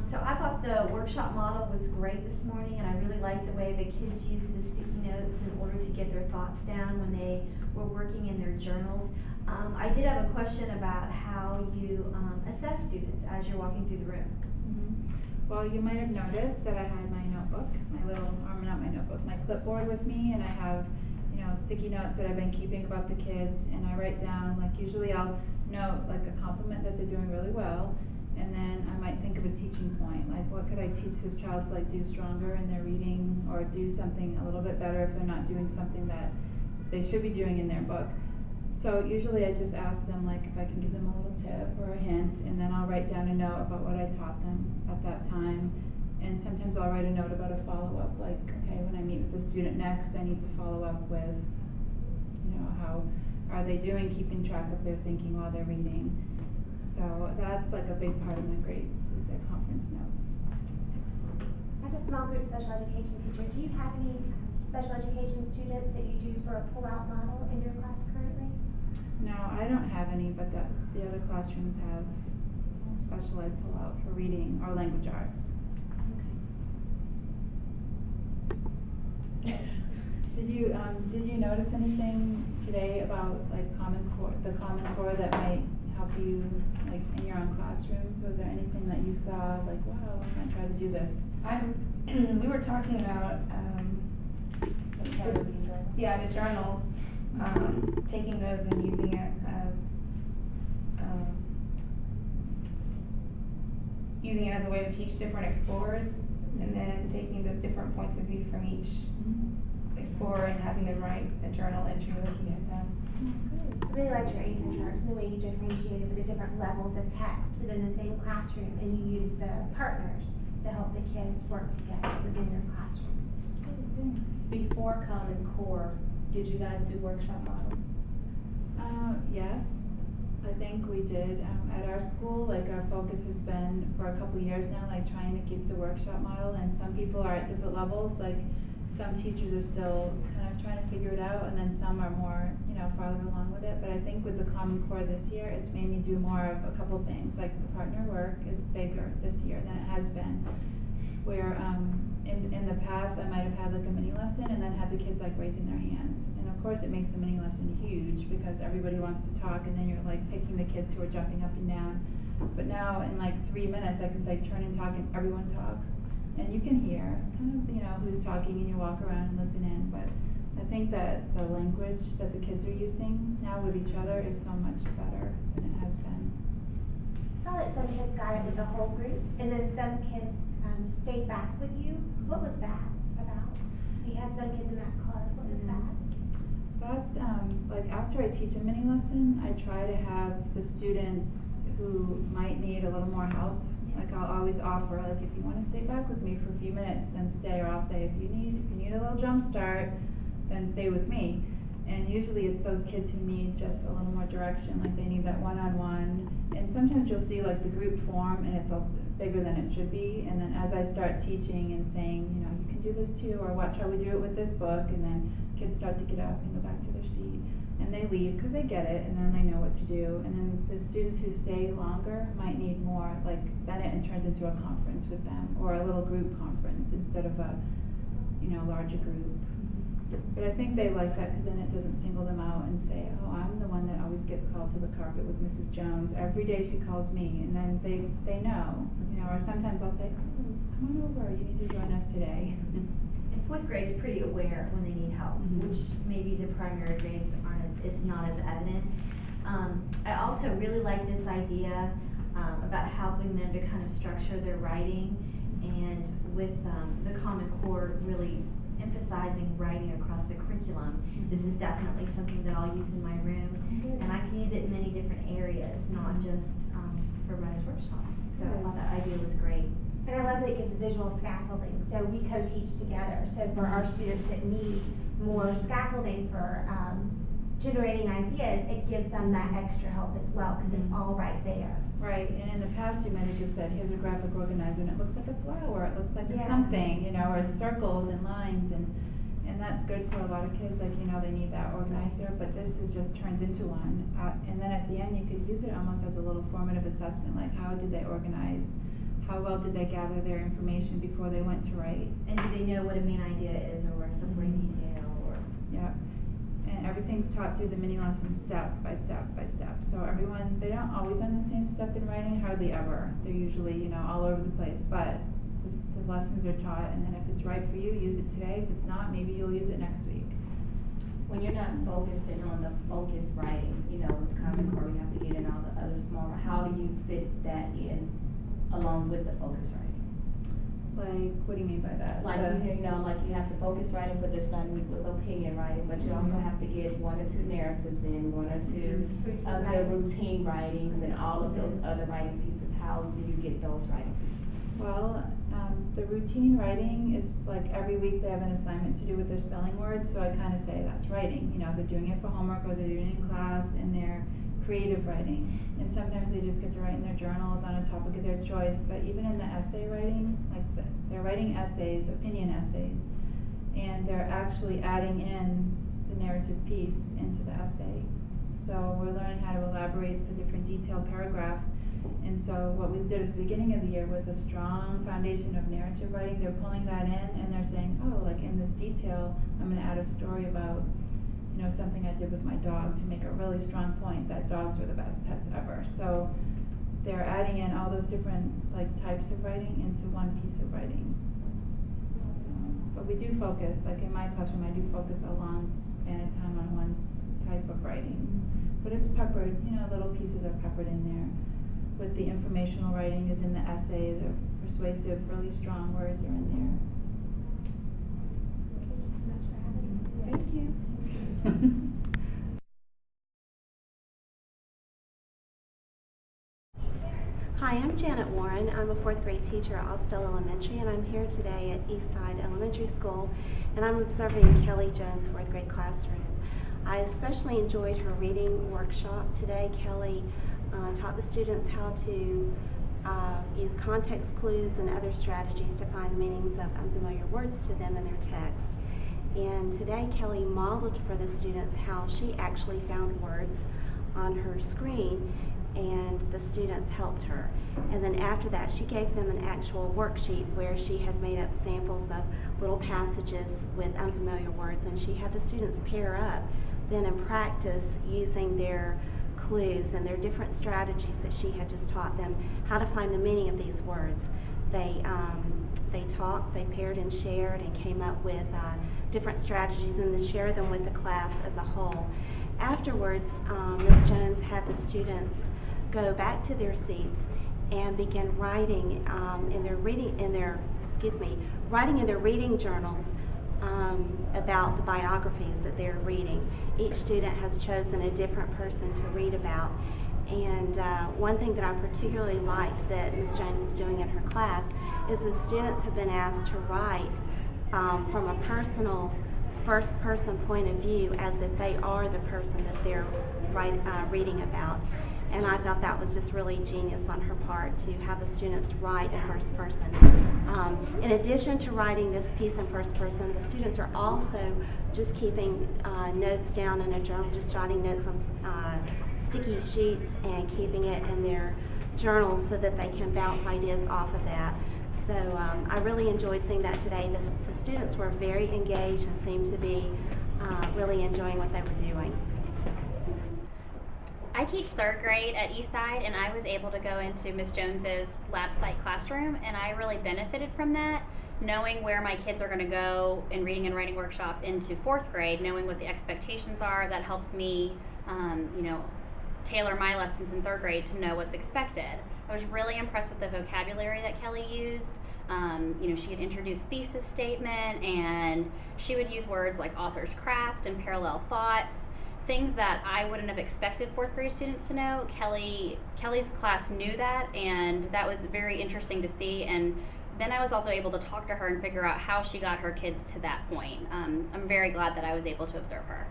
So I thought the workshop model was great this morning, and I really liked the way the kids used the sticky notes in order to get their thoughts down when they were working in their journals. I did have a question about how you assess students as you're walking through the room. Mm-hmm. Well, you might have noticed that I had my notebook, my clipboard with me, and I have, sticky notes that I've been keeping about the kids, and I write down, usually I'll note a compliment that they're doing really well, and then I might think of a teaching point, what could I teach this child to do stronger in their reading, or do something a little bit better if they're not doing something that they should be doing in their book. So usually I just ask them if I can give them a little tip or a hint, and then I'll write down a note about what I taught them at that time. And sometimes I'll write a note about a follow-up, okay, when I meet with the student next, I need to follow up with, how are they doing keeping track of their thinking while they're reading. So that's a big part of my grades, is their conference notes. As a small group special education teacher, do you have any special education students that you do for a pull-out model in your class currently? No, I don't have any, but the other classrooms have special ed pull-out for reading or language arts. Did you notice anything today about the Common Core that might help you in your own classrooms? Was there anything that you saw wow, I'm gonna try to do this? We were talking about the journals, taking those and using it as a way to teach different explorers, and then taking the different points of view from each explorer and having them write a journal entry looking at them. I really liked your income charts and the way you differentiated with the different levels of text within the same classroom, and you use the partners to help the kids work together within your classroom. Before Common Core, did you guys do workshop model? Yes, I think we did. At our school, our focus has been for a couple years now, trying to keep the workshop model, and some people are at different levels. Some teachers are still kind of trying to figure it out, and then some are more, farther along with it. But I think with the Common Core this year, it's made me do more of a couple things. The partner work is bigger this year than it has been. Where in the past, I might have had a mini lesson and then had the kids raising their hands. And of course, it makes the mini lesson huge because everybody wants to talk, and then you're picking the kids who are jumping up and down. But now in 3 minutes, I can say turn and talk, and everyone talks. And you can hear who's talking, and you walk around and listen in. But I think that the language that the kids are using now with each other is so much better than it has been. I saw that some kids got it with the whole group, and then some kids stayed back with you. What was that about? You had some kids in that card. What was that? That's after I teach a mini lesson, I try to have the students who might need a little more help. I'll always offer, if you want to stay back with me for a few minutes, then stay, or I'll say, if you need a little jump start, then stay with me. And usually it's those kids who need just a little more direction, they need that one-on-one. And sometimes you'll see the group form, and it's bigger than it should be. And then as I start teaching and saying, you can do this too, or watch how we do it with this book, and then kids start to get up and go back to their seat. And they leave because they get it, and then they know what to do. And then the students who stay longer might need more, then it turns into a conference with them, or a little group conference instead of a, larger group. But I think they like that because then it doesn't single them out and say, oh, I'm the one that always gets called to the carpet with Mrs. Jones. Every day she calls me, and then they know, or sometimes I'll say, oh, come on over, you need to join us today. And fourth grade's pretty aware when they need help, which maybe the primary grades it's not as evident. I also really like this idea about helping them to kind of structure their writing, and with the Common Core really emphasizing writing across the curriculum. This is definitely something that I'll use in my room, and I can use it in many different areas, not just for Writer's Workshop. So I thought that idea was great. And I love that it gives visual scaffolding, so we co-teach together. So for our students that need more scaffolding for generating ideas, it gives them that extra help as well, because it's all right there. Right, and in the past you might have just said, here's a graphic organizer, and it looks like a flower, it looks like it's something, or it's circles and lines, and that's good for a lot of kids, they need that organizer, but this just turns into one. And then at the end you could use it almost as a little formative assessment, how did they organize? how well did they gather their information before they went to write. And do they know what a main idea is or a supporting detail or? Yeah, and everything's taught through the mini lesson step by step by step. So everyone, they don't always on the same step in writing, hardly ever. They're usually, all over the place, but the lessons are taught, and then if it's right for you, use it today. If it's not, maybe you'll use it next week. When you're not focusing on the focus writing, with Common Core, we have to get in all the other smaller, how do you fit that in along with the focus writing? Like, what do you mean by that? Like, like you have the focus writing for this 9 week with opinion writing, but you also have to get 1 or 2 narratives in, 1 or 2 of the routine writings and all of those other writing pieces. How do you get those writing pieces? Well, the routine writing is like every week they have an assignment to do with their spelling words, so I kind of say that's writing. They're doing it for homework or they're doing it in class, and they're creative writing. And sometimes they just get to write in their journals on a topic of their choice, but even in the essay writing, they're writing essays, opinion essays, and they're actually adding in the narrative piece into the essay. So we're learning how to elaborate the different detailed paragraphs. And so what we did at the beginning of the year with a strong foundation of narrative writing, they're pulling that in and they're saying, oh, like in this detail, I'm going to add a story about, something I did with my dog to make a really strong point that dogs are the best pets ever. So they're adding in all those different types of writing into one piece of writing. But we do focus, like in my classroom, I do focus a long span of time on one type of writing. But it's peppered, little pieces are peppered in there. With the informational writing is in the essay, the persuasive, really strong words are in there. Thank you so much for having us today. Thank you. Hi, I'm Janet Warren. I'm a 4th grade teacher at Austell Elementary, and I'm here today at Eastside Elementary School, and I'm observing Kelly Jones' 4th grade classroom. I especially enjoyed her reading workshop today. Kelly taught the students how to use context clues and other strategies to find meanings of unfamiliar words to them in their text. And today Kelly modeled for the students how she actually found words on her screen, and the students helped her. And then after that, she gave them an actual worksheet where she had made up samples of little passages with unfamiliar words, and she had the students pair up then and practice using their clues and their different strategies that she had just taught them how to find the meaning of these words. They talked, they paired and shared, and came up with different strategies and to share them with the class as a whole. Afterwards, Ms. Jones had the students go back to their seats and begin writing in their reading journals about the biographies that they're reading. Each student has chosen a different person to read about. And one thing that I particularly liked that Ms. Jones is doing in her class is the students have been asked to write from a personal first-person point of view as if they are the person that they're reading about. And I thought that was just really genius on her part to have the students write in first person. In addition to writing this piece in first person, the students are also just keeping notes down in a journal, just jotting notes on sticky sheets and keeping it in their journals so that they can bounce ideas off of that. So I really enjoyed seeing that today. The students were very engaged and seemed to be really enjoying what they were doing. I teach 3rd grade at Eastside, and I was able to go into Ms. Jones's lab site classroom, and I really benefited from that, knowing where my kids are going to go in reading and writing workshop into 4th grade, knowing what the expectations are. That helps me, tailor my lessons in 3rd grade to know what's expected. I was really impressed with the vocabulary that Kelly used. She had introduced thesis statement, and she would use words like author's craft and parallel thoughts, things that I wouldn't have expected 4th grade students to know. Kelly's class knew that, and that was very interesting to see. And then I was also able to talk to her and figure out how she got her kids to that point. I'm very glad that I was able to observe her.